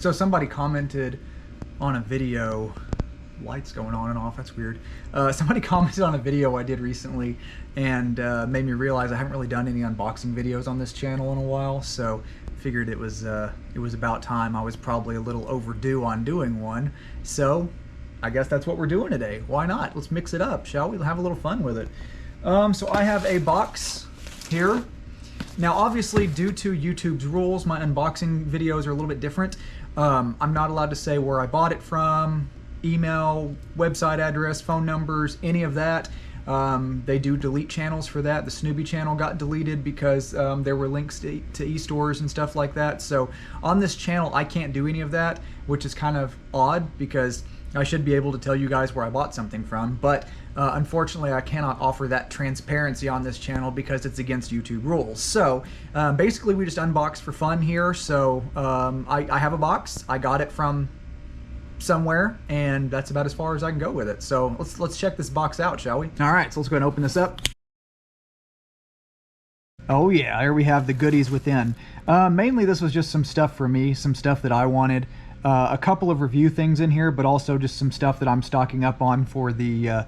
So somebody commented on a video, lights going on and off, that's weird. Somebody commented on a video I did recently and made me realize I haven't really done any unboxing videos on this channel in a while, so figured it was about time. I was probably a little overdue on doing one, so I guess that's what we're doing today. Why not? Let's mix it up, shall we? Have a little fun with it. So I have a box here. Now obviously, due to YouTube's rules, my unboxing videos are a little bit different. I'm not allowed to say where I bought it from, email, website address, phone numbers, any of that. They do delete channels for that. The Snoopy channel got deleted because there were links to e-stores and stuff like that. So on this channel, I can't do any of that, which is kind of odd because I should be able to tell you guys where I bought something from, but unfortunately I cannot offer that transparency on this channel because it's against YouTube rules. So basically we just unbox for fun here. So I have a box. I got it from somewhere, and that's about as far as I can go with it. So let's check this box out, shall we? All right, so let's go ahead and open this up. Oh yeah, here we have the goodies within. Mainly this was just some stuff for me, some stuff that I wanted. A couple of review things in here, but also just some stuff that I'm stocking up on for the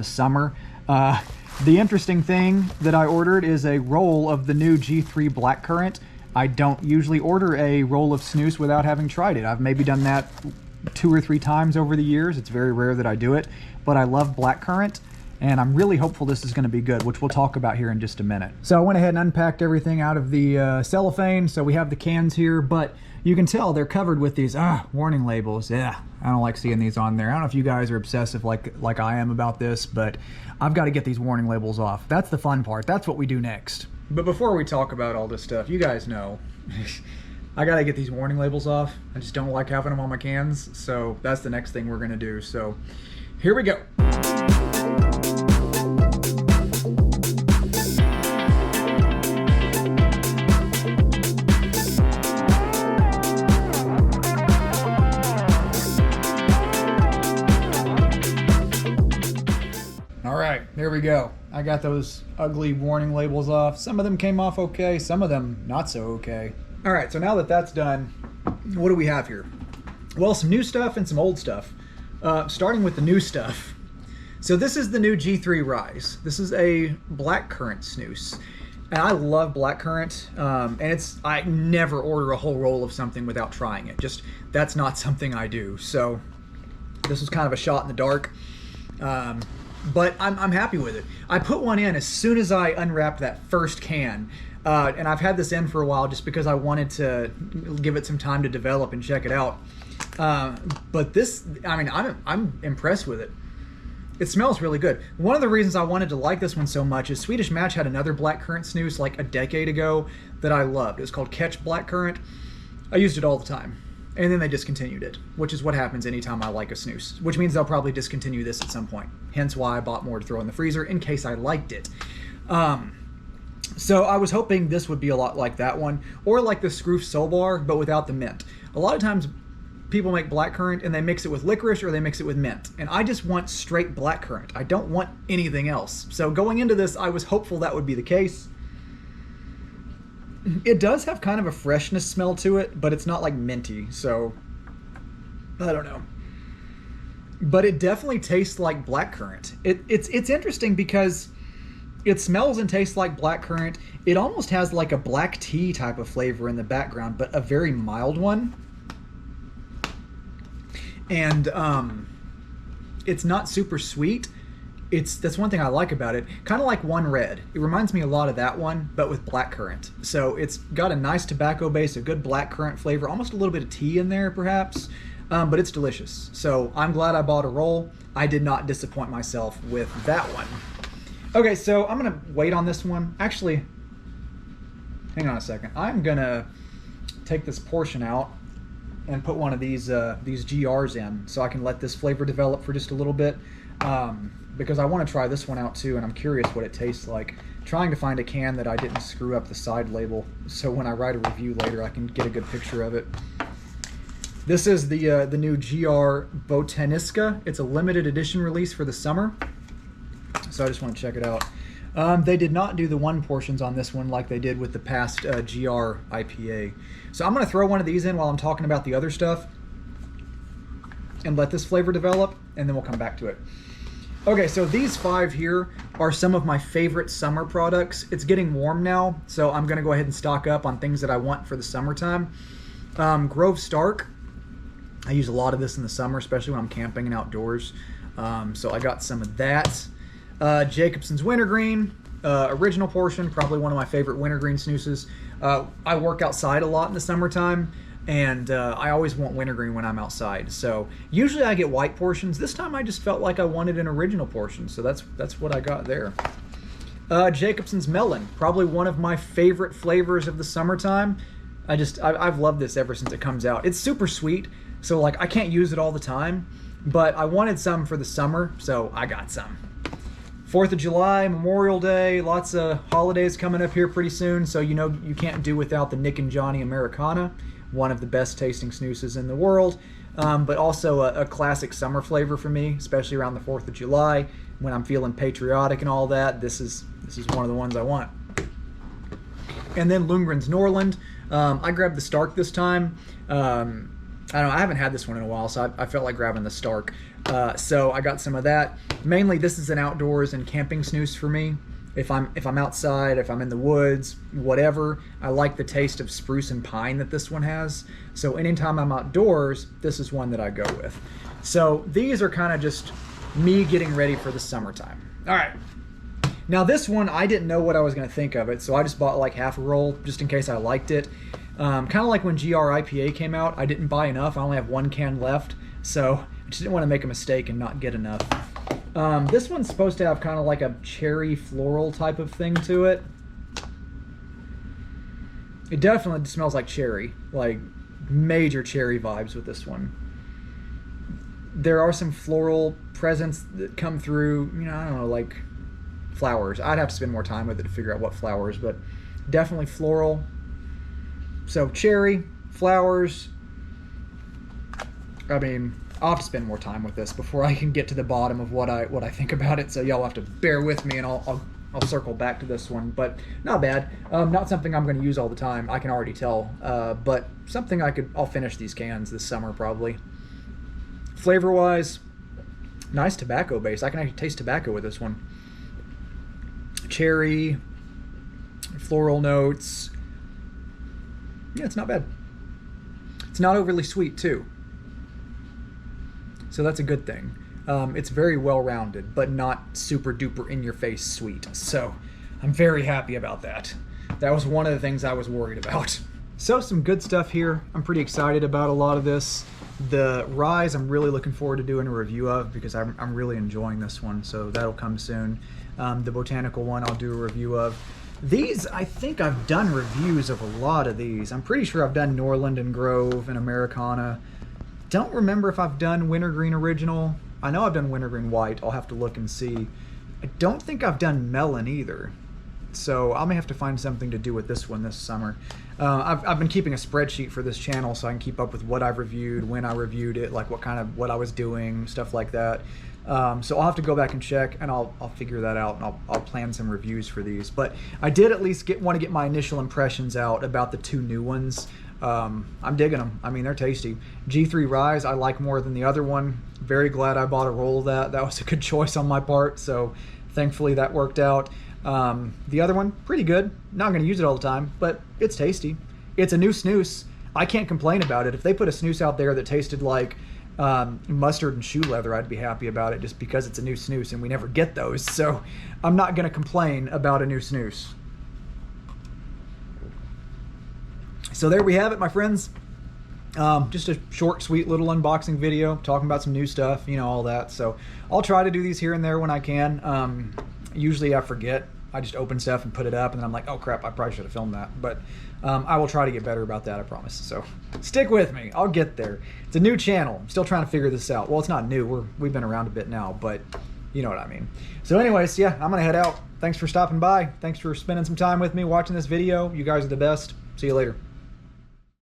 summer. The interesting thing that I ordered is a roll of the new G3 Blackcurrant. I don't usually order a roll of snus without having tried it. I've maybe done that 2 or 3 times over the years. It's very rare that I do it, but I love Blackcurrant, and I'm really hopeful this is going to be good, which we'll talk about here in just a minute. So I went ahead and unpacked everything out of the cellophane. So we have the cans here, but you can tell they're covered with these warning labels. Yeah, I don't like seeing these on there. I don't know if you guys are obsessive like I am about this, but I've got to get these warning labels off. That's the fun part. That's what we do next. But before we talk about all this stuff, you guys know I got to get these warning labels off. I just don't like having them on my cans, so that's the next thing we're going to do. So here we go. There we go. I got those ugly warning labels off. Some of them came off okay, some of them not so okay. All right, so now that that's done, what do we have here? Well, some new stuff and some old stuff. Starting with the new stuff. So this is the new G3 Rise. This is a blackcurrant snus. And I love blackcurrant, and I never order a whole roll of something without trying it. Just, that's not something I do. So this was kind of a shot in the dark. But I'm happy with it. I put one in as soon as I unwrapped that first can. And I've had this in for a while just because I wanted to give it some time to develop and check it out. But this, I mean, I'm impressed with it. It smells really good. One of the reasons I wanted to like this one so much is Swedish Match had another blackcurrant snus like a decade ago that I loved. It was called Catch Blackcurrant. I used it all the time. And then they discontinued it, which is what happens anytime I like a snus, which means they'll probably discontinue this at some point. Hence why I bought more to throw in the freezer in case I liked it. So I was hoping this would be a lot like that one, or like the Scroof Soul Bar, but without the mint. A lot of times people make blackcurrant and they mix it with licorice or they mix it with mint. And I just want straight blackcurrant. I don't want anything else. So going into this, I was hopeful that would be the case. It does have kind of a freshness smell to it, but it's not like minty, so I don't know. But it definitely tastes like blackcurrant. It's interesting because it smells and tastes like blackcurrant. It almost has like a black tea type of flavor in the background, but a very mild one. And it's not super sweet. That's one thing I like about it. Kind of like One Red. It reminds me a lot of that one, but with blackcurrant. So it's got a nice tobacco base, a good blackcurrant flavor, almost a little bit of tea in there perhaps, but it's delicious. So I'm glad I bought a roll. I did not disappoint myself with that one. Okay, so I'm gonna wait on this one. Actually, hang on a second. I'm gonna take this portion out and put one of these GRs in so I can let this flavor develop for just a little bit. Because I want to try this one out too, and I'm curious what it tastes like. Trying to find a can that I didn't screw up the side label, so when I write a review later I can get a good picture of it. This is the new GR Botaniska. It's a limited edition release for the summer, so I just want to check it out. They did not do the 1 portions on this one like they did with the past GR IPA. So I'm going to throw one of these in while I'm talking about the other stuff and let this flavor develop, and then we'll come back to it. Okay, so these 5 here are some of my favorite summer products. It's getting warm now, so I'm going to go ahead and stock up on things that I want for the summertime. Grove Stark. I use a lot of this in the summer, especially when I'm camping and outdoors. So I got some of that. Jacobsen's Wintergreen, original portion, probably one of my favorite wintergreen snoozes. I work outside a lot in the summertime, and I always want wintergreen when I'm outside. So usually I get white portions. This time I just felt like I wanted an original portion, so that's what I got there. Jacobsen's Melon, probably one of my favorite flavors of the summertime. I've loved this ever since it comes out. It's super sweet, so like I can't use it all the time, but I wanted some for the summer, so I got some. 4th of July, Memorial Day, lots of holidays coming up here pretty soon, so you know you can't do without the Nick and Johnny Americana, one of the best tasting snoozes in the world, but also a classic summer flavor for me, especially around the 4th of July when I'm feeling patriotic and all that. This is one of the ones I want. And then Lundgren's Norland. I grabbed the Stark this time. I don't know, I haven't had this one in a while, so I felt like grabbing the Stark. So I got some of that. Mainly this is an outdoors and camping snooze for me. If I'm outside, if I'm in the woods, whatever, I like the taste of spruce and pine that this one has. So anytime I'm outdoors, this is one that I go with. So these are kind of just me getting ready for the summertime. All right. Now this one, I didn't know what I was going to think of it, so I just bought like half a roll just in case I liked it. Kind of like when GR IPA came out, I didn't buy enough. I only have 1 can left, so I just didn't want to make a mistake and not get enough. This one's supposed to have kind of like a cherry floral type of thing to it. It definitely smells like cherry, like major cherry vibes with this one. There are some floral presents that come through, you know, I don't know, like flowers. I'd have to spend more time with it to figure out what flowers, but definitely floral. So cherry, flowers. I mean, I'll have to spend more time with this before I can get to the bottom of what I think about it. So y'all have to bear with me, and I'll circle back to this one. But not bad. Not something I'm going to use all the time. I can already tell. But something I'll finish these cans this summer probably. Flavor wise, nice tobacco base. I can actually taste tobacco with this one. Cherry, floral notes. Yeah, it's not bad. It's not overly sweet too, so that's a good thing. It's very well-rounded, but not super duper in-your-face sweet, so I'm very happy about that. That was one of the things I was worried about. So some good stuff here. I'm pretty excited about a lot of this. The Rise I'm really looking forward to doing a review of because I'm really enjoying this one, so that'll come soon. The Botanical one I'll do a review of. These, I think I've done reviews of a lot of these. I'm pretty sure I've done Norland and Grove and Americana. Don't remember if I've done Wintergreen Original. I know I've done Wintergreen White. I'll have to look and see. I don't think I've done Melon either. So I may have to find something to do with this one this summer. I've been keeping a spreadsheet for this channel so I can keep up with what I've reviewed, when I reviewed it, like what I was doing, stuff like that. So I'll have to go back and check, and I'll figure that out, and I'll plan some reviews for these. But I did at least want to get my initial impressions out about the 2 new ones. I'm digging them. I mean, they're tasty. G3 Rise I like more than the other one. Very glad I bought a roll of that. That was a good choice on my part, so thankfully that worked out. The other one, pretty good. Not going to use it all the time, but it's tasty. It's a new snooze. I can't complain about it. If they put a snooze out there that tasted like mustard and shoe leather, I'd be happy about it, just because it's a new snooze and we never get those. So I'm not going to complain about a new snooze. So there we have it, my friends. Just a short, sweet little unboxing video talking about some new stuff, you know, all that. So I'll try to do these here and there when I can. Usually I forget. I just open stuff and put it up, and then I'm like, oh crap, I probably should have filmed that. But I will try to get better about that, I promise. So stick with me. I'll get there. It's a new channel. I'm still trying to figure this out. Well, it's not new. We've been around a bit now, but you know what I mean. So anyways, yeah, I'm going to head out. Thanks for stopping by. Thanks for spending some time with me watching this video. You guys are the best. See you later.